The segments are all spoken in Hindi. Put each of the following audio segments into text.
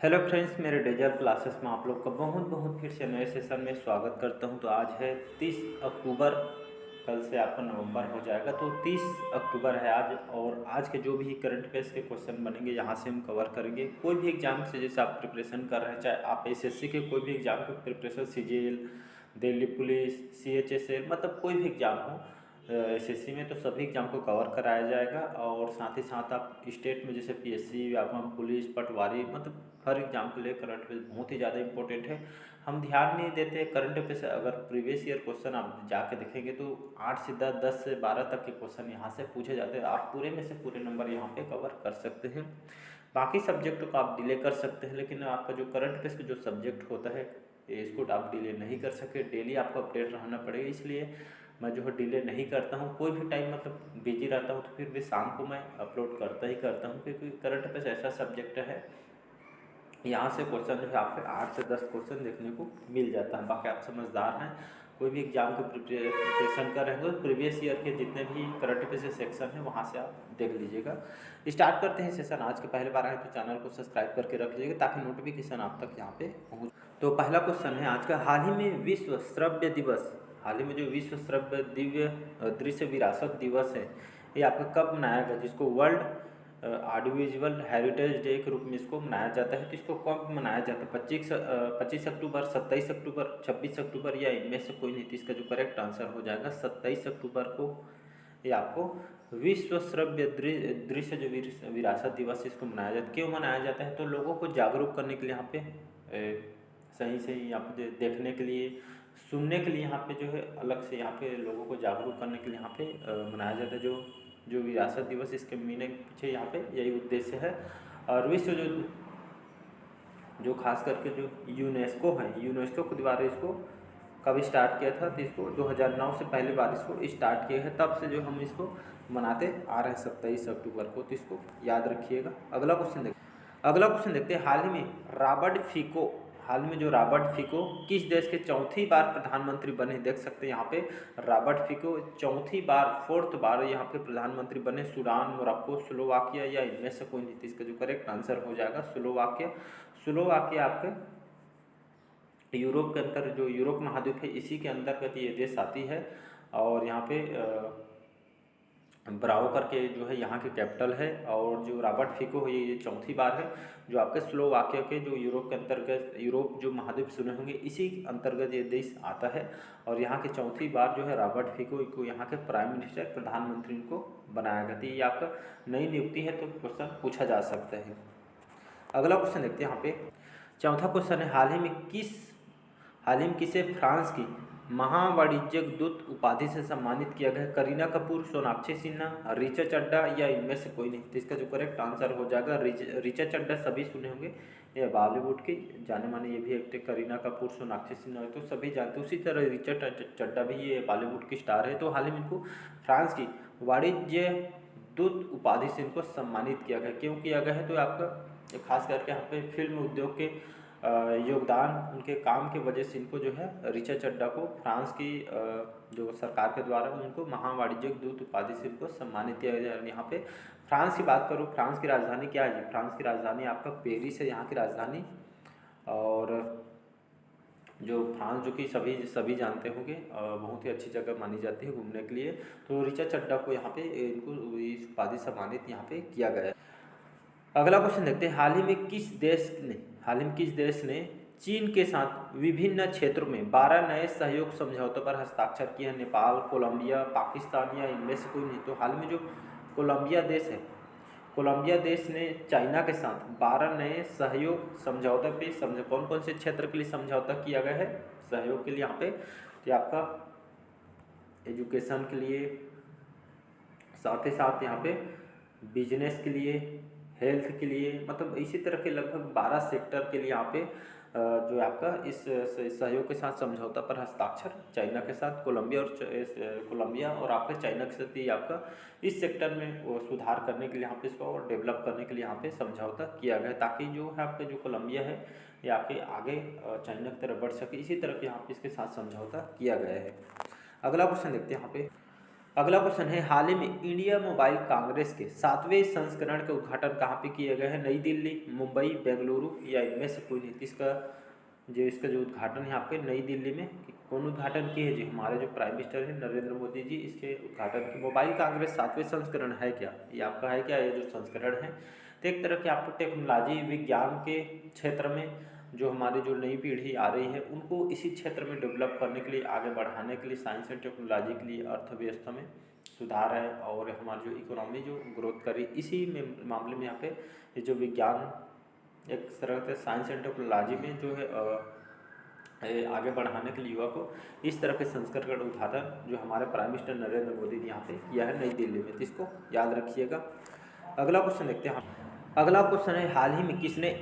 हेलो फ्रेंड्स, मेरे डेजर क्लासेस में आप लोग का बहुत बहुत फिर से नए सेशन में स्वागत करता हूं। तो आज है 30 अक्टूबर। कल से आपका नवंबर हो जाएगा, तो 30 अक्टूबर है आज। और आज के जो भी करंट अफेयर्स के क्वेश्चन बनेंगे यहाँ से हम कवर करेंगे। कोई भी एग्जाम से जैसे आप प्रिपरेशन कर रहे हैं, चाहे आप एसएससी के कोई भी एग्जाम के preparation, CGL, Delhi police, CHSL, मतलब कोई भी एग्जाम हो एसएससी में, तो सभी एग्जाम को कवर कराया जाएगा। और साथ ही साथ आप स्टेट में जैसे पीएससी, व्यापम, पुलिस, पटवारी, मतलब हर एग्जाम के लिए करंट अफेयर्स बहुत ही ज़्यादा इंपॉर्टेंट है। हम ध्यान नहीं देते करंट अफेयर्स। अगर प्रीवियस ईयर क्वेश्चन आप जाके देखेंगे तो 8 से 10, 10 से 12 तक के क्वेश्चन यहाँ से पूछे जाते हैं। आप पूरे में से पूरे नंबर यहाँ पे कवर कर सकते हैं। बाकी सब्जेक्टों को आप डिले कर सकते हैं, लेकिन आपका जो करंट अफेयर्स का जो सब्जेक्ट होता है इसको आप डिले नहीं कर सके। डेली आपको अपडेट रहना पड़ेगा, इसलिए मैं जो है डिले नहीं करता हूँ। कोई भी टाइम मतलब बिजी रहता हूँ तो फिर भी शाम को मैं अपलोड करता ही करता हूँ, क्योंकि करंट अफेयर्स ऐसा सब्जेक्ट है, यहाँ से क्वेश्चन जो है आपके 8 से 10 क्वेश्चन देखने को मिल जाता है। बाकी आप समझदार हैं, कोई भी एग्जाम की प्रिपरेशन कर रहे हो तो प्रीवियस ईयर के जितने भी करंट अफेयर सेक्शन है वहाँ से आप देख लीजिएगा। स्टार्ट करते हैं सेशन। आज के पहले बार आए तो चैनल को सब्सक्राइब करके रख लीजिएगा ताकि नोटिफिकेशन आप तक यहाँ पे पहुँच। तो पहला क्वेश्चन है आज का, हाल ही में विश्व श्रव्य दिवस, हाल ही में जो विश्व श्रव्य दिव्य दृश्य विरासत दिवस है, ये आपका कब मनाया गया, जिसको world audio visual heritage day के रूप में इसको मनाया जाता है। तो इसको कब मनाया जाता है? 25 अक्टूबर, 27 अक्टूबर, 26 अक्टूबर, या इनमें से कोई नहीं। तो इसका जो करेक्ट आंसर हो जाएगा 27 अक्टूबर को ये आपको विश्व श्रव्य दृश्य जो विरासत दिवस इसको मनाया जाता है। क्यों मनाया जाता है? तो लोगों को जागरूक करने के लिए, यहाँ पे सही से यहाँ पे देखने के लिए, सुनने के लिए, यहाँ पे जो है अलग से यहाँ पे लोगों को जागरूक करने के लिए यहाँ पे मनाया जाता है जो विरासत दिवस। इसके मीनिंग के पीछे यहाँ पे यही उद्देश्य है। और विश्व जो खास करके जो यूनेस्को है, यूनेस्को के द्वारा इसको कब स्टार्ट किया था? तो इसको 2009 से पहली बार इसको स्टार्ट किया है, तब से जो हम इसको मनाते आ रहे हैं 27 अक्टूबर को। तो इसको याद रखिएगा। अगला क्वेश्चन देखते हैं। हाल में जो रॉबर्ट फिको किस देश के चौथी बार प्रधानमंत्री बने? देख सकते हैं यहाँ पे रॉबर्ट फिको चौथी बार, फोर्थ बार यहाँ पे प्रधानमंत्री बने। सूडान, मोरक्को, स्लोवाकिया, या इनमें से कोई नहीं। इसका जो करेक्ट आंसर हो जाएगा स्लोवाकिया आपके यूरोप के अंतर, जो यूरोप महाद्वीप है इसी के अंतर्गत ये देश आती है। और यहाँ पे ब्रावो करके जो है यहाँ की कैपिटल है। और जो रॉबर्ट फिको है ये चौथी बार है जो आपके स्लोवाकिया के, जो यूरोप के अंतर्गत, यूरोप जो महाद्वीप सुने होंगे इसी अंतर्गत ये देश आता है। और यहाँ के चौथी बार जो है रॉबर्ट फिको को यहाँ के प्राइम मिनिस्टर, प्रधानमंत्री को बनाया गया। ये आपका नई नियुक्ति है, तो क्वेश्चन पूछा जा सकता है। अगला क्वेश्चन देखते हैं यहाँ पे। चौथा क्वेश्चन है, हाल ही में किसे फ्रांस की महावाणिज्यिक दूत उपाधि से सम्मानित किया गया? करीना कपूर, सोनाक्षी सिन्हा, ऋचा चड्ढा, या इनमें से कोई नहीं। तो इसका जो करेक्ट आंसर हो जाएगा ऋचा चड्ढा। सभी सुने होंगे, ये बॉलीवुड की जाने माने ये भी एक्टर। करीना कपूर, सोनाक्षी सिन्हा तो सभी जानते। उसी तरह ऋचा चड्ढा भी ये बॉलीवुड की स्टार है। तो हाल ही में इनको फ्रांस की वाणिज्य दूत उपाधि से इनको सम्मानित किया गया। क्यों किया गया है? तो आपका खास करके यहाँ पे फिल्म उद्योग के योगदान, उनके काम के वजह से इनको जो है ऋचा चड्ढा को फ्रांस की जो सरकार के द्वारा उनको महावाणिज्यिक दूत उपाधि से इनको सम्मानित किया गया। यहाँ पे फ्रांस की बात करूँ, फ्रांस की राजधानी क्या है जी? फ्रांस की राजधानी आपका पेरिस है, यहाँ की राजधानी। और जो फ्रांस, जो कि सभी जानते होंगे, बहुत ही अच्छी जगह मानी जाती है घूमने के लिए। तो ऋचा चड्ढा को यहाँ पे इनको इस उपाधि सम्मानित यहाँ पे किया गया है। अगला क्वेश्चन देखते हैं। हाल ही में किस देश ने चीन के साथ विभिन्न क्षेत्रों में 12 नए सहयोग समझौतों पर हस्ताक्षर किए हैं? नेपाल, कोलंबिया, पाकिस्तान, या इनमें से कोई नहीं। तो हाल में जो कोलंबिया देश है, कोलंबिया देश ने चाइना के साथ 12 नए सहयोग समझौते पे कौन कौन से क्षेत्र के लिए समझौता किया गया है सहयोग के लिए? यहाँ पे तो आपका एजुकेशन के लिए, साथ ही साथ यहाँ पे बिजनेस के लिए, हेल्थ के लिए, मतलब इसी तरह के लगभग 12 सेक्टर के लिए यहाँ पे जो आपका इस सहयोग के साथ समझौता पर हस्ताक्षर चाइना के साथ, कोलंबिया और आपके चाइना के साथ ही आपका इस सेक्टर में वो सुधार करने के लिए, यहाँ पे इसको डेवलप करने के लिए यहाँ पे समझौता किया गया, ताकि जो है आपका जो कोलंबिया है ये आगे चाइना की तरफ बढ़ सके। इसी तरह के यहाँ पे इसके साथ समझौता किया गया है। अगला क्वेश्चन देखते हैं यहाँ पे। अगला क्वेश्चन है, हाल ही में इंडिया मोबाइल कांग्रेस के 7वें संस्करण के उद्घाटन कहाँ पे किए गए हैं? नई दिल्ली, मुंबई, बेंगलुरु या इनमें से कोई नहीं? इसका जो उद्घाटन है यहाँ पे नई दिल्ली में कौन उद्घाटन किए है? जी हमारे जो प्राइम मिनिस्टर हैं नरेंद्र मोदी जी इसके उद्घाटन की। मोबाइल कांग्रेस 7वें संस्करण है क्या? ये आपका है क्या? ये जो संस्करण है तो एक तरह की आपको टेक्नोलॉजी विज्ञान के क्षेत्र में जो हमारी जो नई पीढ़ी आ रही है उनको इसी क्षेत्र में डेवलप करने के लिए, आगे बढ़ाने के लिए, साइंस एंड टेक्नोलॉजी के लिए अर्थव्यवस्था में सुधार है और हमारी जो इकोनॉमी जो ग्रोथ करी इसी में मामले में यहाँ पे ये जो विज्ञान एक तरह से साइंस एंड टेक्नोलॉजी में जो है आगे बढ़ाने के लिए युवा को इस तरह के संस्करण का उद्घाटन जो हमारे प्राइम मिनिस्टर नरेंद्र मोदी ने यहाँ पे किया है नई दिल्ली में, तो इसको याद रखिएगा। अगला क्वेश्चन देखते हैं हम। अगला क्वेश्चन है, हाल ही में किसने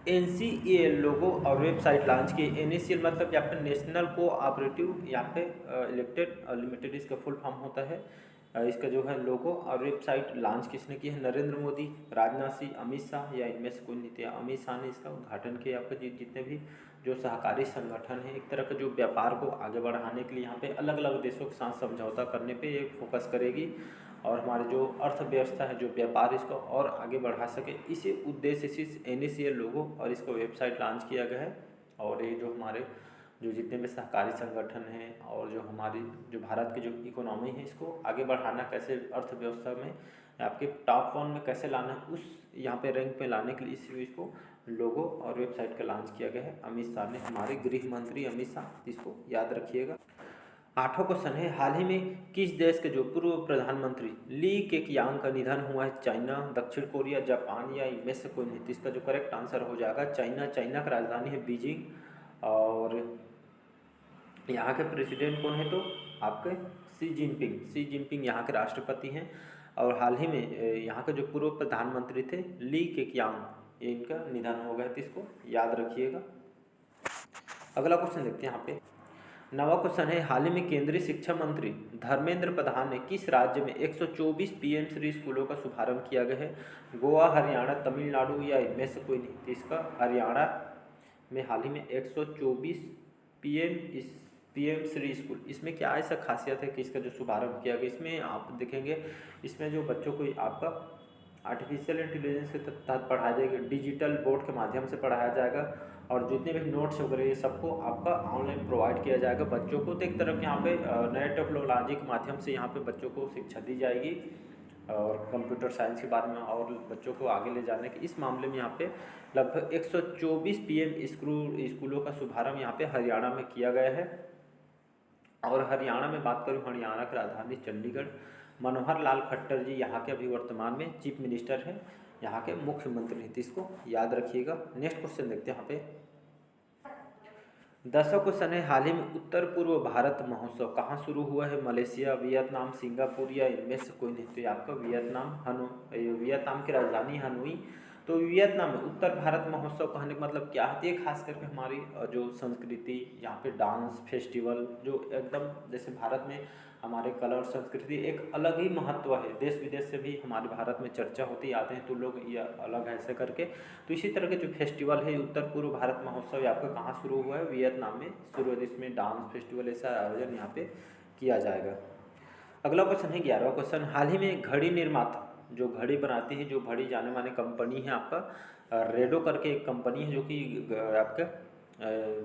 NCAL लोगो और वेबसाइट लॉन्च की? NACL मतलब यहाँ पे नेशनल कोऑपरेटिव यहाँ पे इलेक्टेड लिमिटेड इसका फुल फॉर्म होता है। इसका जो है लोगो और वेबसाइट लॉन्च किसने की है? नरेंद्र मोदी, राजनाथ सिंह, अमित शाह या इनमें से कोई नहीं थे? अमित शाह ने इसका उद्घाटन किया। आपका जितने भी जो सहकारी संगठन है एक तरह का जो व्यापार को आगे बढ़ाने के लिए यहाँ पे अलग अलग देशों के साथ समझौता करने पे ये फोकस करेगी और हमारे जो अर्थव्यवस्था है जो व्यापार इसको और आगे बढ़ा सके, इसी उद्देश्य से NACL लोगो और इसको वेबसाइट लॉन्च किया गया है। और ये जो हमारे जो जितने भी सहकारी संगठन हैं और जो हमारी जो भारत की जो इकोनॉमी है इसको आगे बढ़ाना, कैसे अर्थव्यवस्था में आपके टॉप 1 में कैसे लाना है उस यहाँ पे रैंक पे लाने के लिए इसको लोगो और वेबसाइट का लॉन्च किया गया है अमित शाह ने, हमारे गृह मंत्री अमित शाह, इसको याद रखिएगा। 8वां क्वेश्चन है, हाल ही में किस देश के जो पूर्व प्रधानमंत्री ली केक्यांग का निधन हुआ है? चाइना, दक्षिण कोरिया, जापान या इनमें से कोई नहीं? तो इसका जो करेक्ट आंसर हो जाएगा चाइना। चाइना की राजधानी है बीजिंग और यहाँ के प्रेसिडेंट कौन है? तो आपके शी जिनपिंग यहाँ के राष्ट्रपति हैं। और हाल ही में यहाँ के जो पूर्व प्रधानमंत्री थे ली केक्यांग, ये इनका निधन हो गया, तो इसको याद रखिएगा। अगला क्वेश्चन देखते हैं यहाँ पे। 9वां क्वेश्चन है, हाल ही में केंद्रीय शिक्षा मंत्री धर्मेंद्र प्रधान ने किस राज्य में 124 PM श्री स्कूलों का शुभारंभ किया गया है? गोवा, हरियाणा, तमिलनाडु या इनमें से कोई नहीं? तो इसका हरियाणा में हाल ही में 124 PM श्री स्कूल, इसमें क्या ऐसा खासियत है कि इसका जो शुभारंभ किया गया? इसमें आप देखेंगे इसमें जो बच्चों को आपका आर्टिफिशियल इंटेलिजेंस के तहत पढ़ाया जाएगा, डिजिटल बोर्ड के माध्यम से पढ़ाया जाएगा और जितने भी नोट्स वगैरह ये सबको आपका ऑनलाइन प्रोवाइड किया जाएगा बच्चों को। तो एक तरफ यहाँ पे नए टेक्नोलॉजी के माध्यम से यहाँ पे बच्चों को शिक्षा दी जाएगी और कंप्यूटर साइंस के बारे में और बच्चों को आगे ले जाने के इस मामले में यहाँ पे लगभग 124 PM स्कूलों का शुभारंभ यहाँ पे हरियाणा में किया गया है। और हरियाणा में बात करूँ, हरियाणा की राजधानी चंडीगढ़, मनोहर लाल खट्टर जी यहाँ के अभी वर्तमान में चीफ मिनिस्टर हैं, यहाँ के मुख्यमंत्री हैं, इसको याद रखिएगा। नेक्स्ट क्वेश्चन देखते हैं यहाँ पे। 10वां क्वेश्चन है, हाल ही में उत्तर पूर्व भारत महोत्सव कहाँ शुरू हुआ है? मलेशिया, वियतनाम, सिंगापुर या इनमें से कोई नहीं? तो ये आपका वियतनाम की राजधानी हनोई। तो वियतनाम में उत्तर भारत महोत्सव कहने का मतलब क्या है? ये खास करके हमारी जो संस्कृति यहाँ पे डांस फेस्टिवल जो एकदम जैसे भारत में हमारे कला और संस्कृति एक अलग ही महत्व है, देश विदेश से भी हमारे भारत में चर्चा होती आते हैं तो लोग ये अलग है ऐसे करके। तो इसी तरह के जो फेस्टिवल है उत्तर पूर्व भारत महोत्सव आपका कहाँ शुरू हुआ है? वियतनाम में शुरू है, जिसमें डांस फेस्टिवल ऐसा आयोजन यहाँ पे किया जाएगा। अगला क्वेश्चन है 11वां क्वेश्चन, हाल ही में घड़ी निर्माता जो घड़ी बनाती है, जो घड़ी जाने माने कंपनी है आपका रेडो करके एक कंपनी है जो कि आपका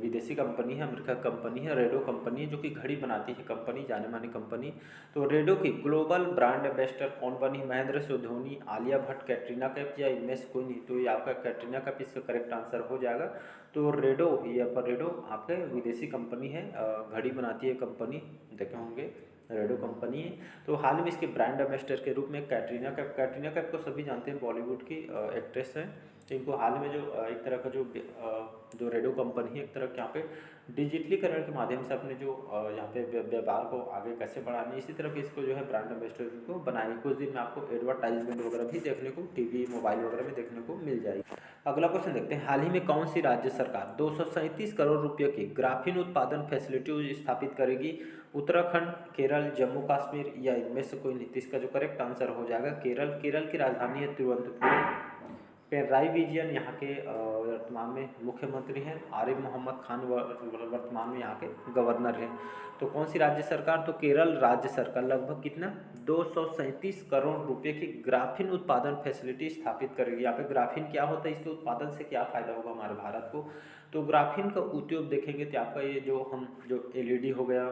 विदेशी कंपनी है, अमेरिका कंपनी है, रेडो कंपनी है जो कि घड़ी बनाती है कंपनी, जाने मानी कंपनी। तो रेडो की ग्लोबल ब्रांड एम्बेसडर कौन बनी? महेंद्र सिंह धोनी, आलिया भट्ट, कैटरीना कैफ या इनमें से कोई नहीं? तो ये आपका कैटरीना कैफ इसका करेक्ट आंसर हो जाएगा। तो रेडो रेडो आपके विदेशी कंपनी है, घड़ी बनाती है कंपनी, देखे होंगे रेडो कंपनी है। तो हाल में इसके ब्रांड एम्बेसडर के रूप में कैटरीना कैफ को सभी जानते हैं, बॉलीवुड की एक्ट्रेस हैं। तो इनको हाल में जो एक तरह का जो रेडो कंपनी है एक तरह के यहाँ पे डिजिटलीकरण के माध्यम से अपने जो यहाँ पे व्यापार को आगे कैसे बढ़ाने, इसी तरह के इसको जो है ब्रांड एम्बेसडर को बनाएंगे। कुछ दिन में आपको एडवर्टाइजमेंट वगैरह भी देखने को टीवी मोबाइल वगैरह में देखने को मिल जाएगी। अगला क्वेश्चन देखते हैं, हाल ही में कौन सी राज्य सरकार 237 करोड़ रुपये की ग्राफीन उत्पादन फैसिलिटी स्थापित करेगी? उत्तराखंड, केरल, जम्मू कश्मीर या इनमें से कोई नहीं? इसका जो करेक्ट आंसर हो जाएगा केरल। केरल की राजधानी है तिरुवनंतपुरम पिनराई विजयन यहाँ के वर्तमान में मुख्यमंत्री हैं। आरिफ मोहम्मद खान वर्तमान में यहाँ के गवर्नर हैं। तो कौन सी राज्य सरकार? तो केरल राज्य सरकार लगभग कितना 237 करोड़ रुपए की ग्राफीन उत्पादन फैसिलिटी स्थापित करेगी। यहाँ पे ग्राफीन क्या होता है, इसके उत्पादन से क्या फ़ायदा होगा हमारे भारत को? तो ग्राफीन का उद्योग देखेंगे तो आपका ये जो एलईडी हो गया,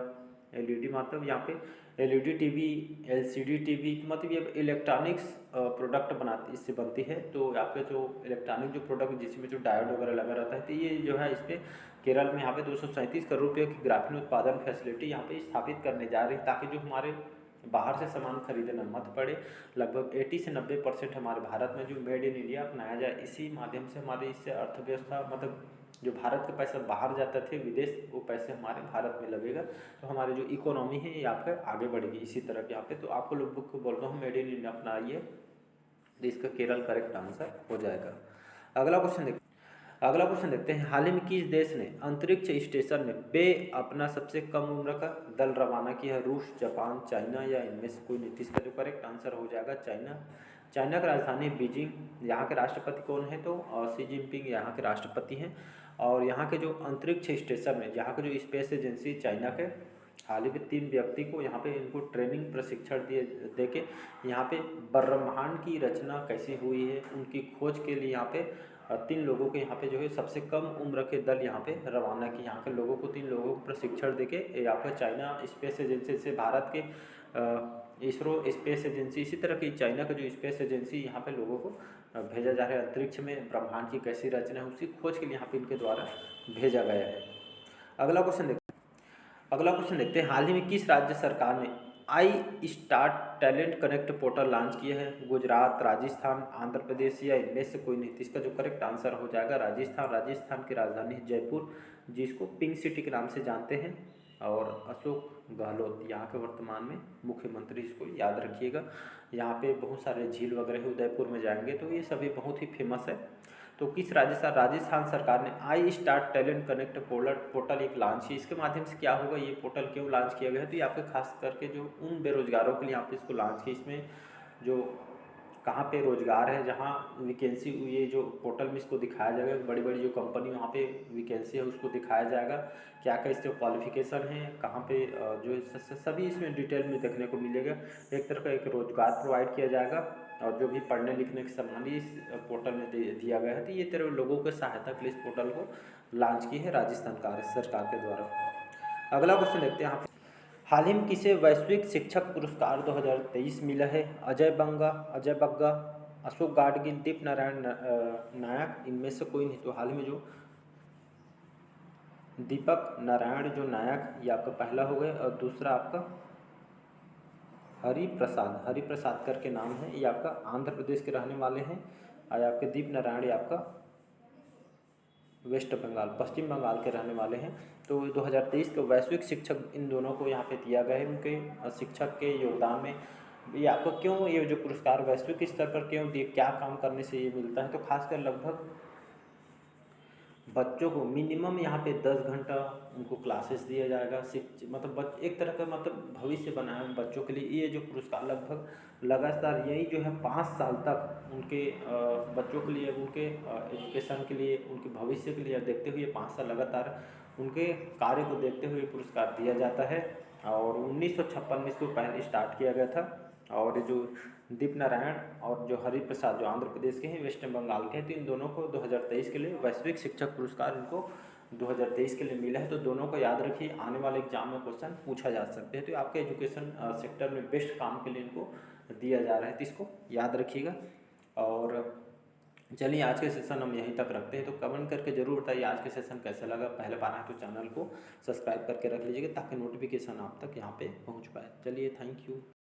एलईडी मतलब यहाँ पे एलईडी टीवी, एलसीडी टीवी, मतलब ये इलेक्ट्रॉनिक्स प्रोडक्ट बनाती इससे बनती है। तो आपके जो इलेक्ट्रॉनिक जो प्रोडक्ट जिसमें जो डायोड वगैरह लगा रहता है, तो ये जो है इस पर केरल में यहाँ पे 237 करोड़ रुपये की ग्राफीन उत्पादन फैसिलिटी यहाँ पे स्थापित करने जा रही है, ताकि जो हमारे बाहर से सामान खरीदना मत पड़े। लगभग 80 से 90% हमारे भारत में जो मेड इन इंडिया अपनाया जाए, इसी माध्यम से हमारी इससे अर्थव्यवस्था, मतलब जो भारत के पैसे बाहर जाते थे विदेश, वो पैसे हमारे भारत में लगेगा, तो हमारी जो इकोनॉमी है ये आपका आगे बढ़ेगी इसी तरह के यहाँ पे। तो आपको लोग को बोल रहा हूँ मेड इन इंडिया अपनाइए, तो इसका केरल करेक्ट आंसर हो जाएगा। अगला क्वेश्चन देखते हैं। हाल ही में किस देश ने अंतरिक्ष स्टेशन में अपना सबसे कम उम्र का दल रवाना किया है? रूस, जापान, चाइना या इनमें से कोई नहीं? इसका जो करेक्ट आंसर हो जाएगा चाइना। चाइना की राजधानी बीजिंग। यहाँ के राष्ट्रपति कौन है? तो शी जिनपिंग यहाँ के राष्ट्रपति हैं। और यहाँ के जो अंतरिक्ष स्टेशन में, यहाँ के जो स्पेस एजेंसी चाइना के, हाल ही में 3 व्यक्ति को यहाँ पे इनको ट्रेनिंग प्रशिक्षण दे के यहाँ पे ब्रह्मांड की रचना कैसी हुई है उनकी खोज के लिए यहाँ पे 3 लोगों के यहाँ पे जो है सबसे कम उम्र के दल यहाँ पे रवाना किए। यहाँ के लोगों को 3 लोगों को प्रशिक्षण देके यहाँ पे चाइना स्पेस एजेंसी से भारत के इसरो स्पेस एजेंसी, इसी तरह की चाइना का जो स्पेस एजेंसी यहाँ पे लोगों को भेजा जा रहा है अंतरिक्ष में ब्रह्मांड की कैसी रचना है उसकी खोज के लिए यहाँ पे इनके द्वारा भेजा गया है। अगला क्वेश्चन देखते हैं। हाल ही में किस राज्य सरकार ने I start talent connect portal launch किया है? गुजरात, राजस्थान, आंध्र प्रदेश या इनमें से कोई नहीं? इसका जो करेक्ट आंसर हो जाएगा राजस्थान। राजस्थान की राजधानी जयपुर, जिसको पिंक सिटी के नाम से जानते हैं। और अशोक गहलोत यहाँ के वर्तमान में मुख्यमंत्री, इसको याद रखिएगा। यहाँ पे बहुत सारे झील वगैरह है, उदयपुर में जाएंगे तो ये सभी बहुत ही फेमस है। तो किस राजस्थान सरकार ने I start talent connect portal एक लॉन्च की? इसके माध्यम से क्या होगा, ये पोर्टल क्यों लॉन्च किया गया है? तो ये आपके खास करके जो उन बेरोजगारों के लिए यहाँ पे इसको लॉन्च किया। इसमें जो कहाँ पे रोजगार है, जहाँ वैकेंसी, ये जो पोर्टल में इसको दिखाया जाएगा, बड़ी बड़ी जो कंपनी वहाँ पे वैकेंसी है उसको दिखाया जाएगा, क्या क्या इसके क्वालिफिकेशन है, कहाँ पे जो सभी इसमें डिटेल में देखने को मिलेगा। एक तरह का एक रोजगार प्रोवाइड किया जाएगा और जो भी पढ़ने लिखने के सामान भी इस पोर्टल में दिया गया है। तो ये तरह लोगों के सहायता के लिए इस पोर्टल को लॉन्च की है राजस्थान सरकार के द्वारा। अगला क्वेश्चन देखते हैं यहाँ पे। हाल ही में किसे वैश्विक शिक्षक पुरस्कार 2023 मिला है? अजय बग्गा, अशोक गाडगिल, दीप नारायण नायक, इनमें से कोई नहीं? तो हाल ही में जो दीपक नारायण जो नायक, ये आपका पहला हो गया, और दूसरा आपका हरिप्रसाद करके नाम है, ये आपका आंध्र प्रदेश के रहने वाले हैं। और आपके दीप नारायण ये आपका वेस्ट बंगाल, पश्चिम बंगाल के रहने वाले हैं। तो 2023 के वैश्विक शिक्षक इन दोनों को यहाँ पे दिया गया है। उनके शिक्षक के योगदान में ये आपको क्यों ये जो पुरस्कार वैश्विक स्तर पर क्यों दिए, क्या काम करने से ये मिलता है? तो खासकर लगभग बच्चों को मिनिमम यहाँ पे 10 घंटा उनको क्लासेस दिया जाएगा, मतलब एक तरह का मतलब भविष्य बनाया है बच्चों के लिए। ये जो पुरस्कार लगभग लगातार यही जो है 5 साल तक उनके बच्चों के लिए, उनके एजुकेशन के लिए, उनके भविष्य के लिए देखते हुए 5 साल लगातार उनके कार्य को देखते हुए पुरस्कार दिया जाता है। और 1956 में इसको पहले स्टार्ट किया गया था। और जो दीप नारायण और जो हरिप्रसाद जो आंध्र प्रदेश के हैं, वेस्ट बंगाल के हैं, तो इन दोनों को 2023 के लिए वैश्विक शिक्षक पुरस्कार इनको 2023 के लिए मिला है। तो दोनों को याद रखिए, आने वाले एग्जाम में क्वेश्चन पूछा जा सकते हैं। तो आपके एजुकेशन सेक्टर में बेस्ट काम के लिए इनको दिया जा रहा है, तो इसको याद रखिएगा। और चलिए आज के सेशन हम यहीं तक रखते हैं। तो कमेंट करके जरूर बताइए आज के सेशन कैसा लगा। पहले बार है तो चैनल को सब्सक्राइब करके रख लीजिएगा ताकि नोटिफिकेशन आप तक यहाँ पे पहुँच पाए। चलिए, थैंक यू।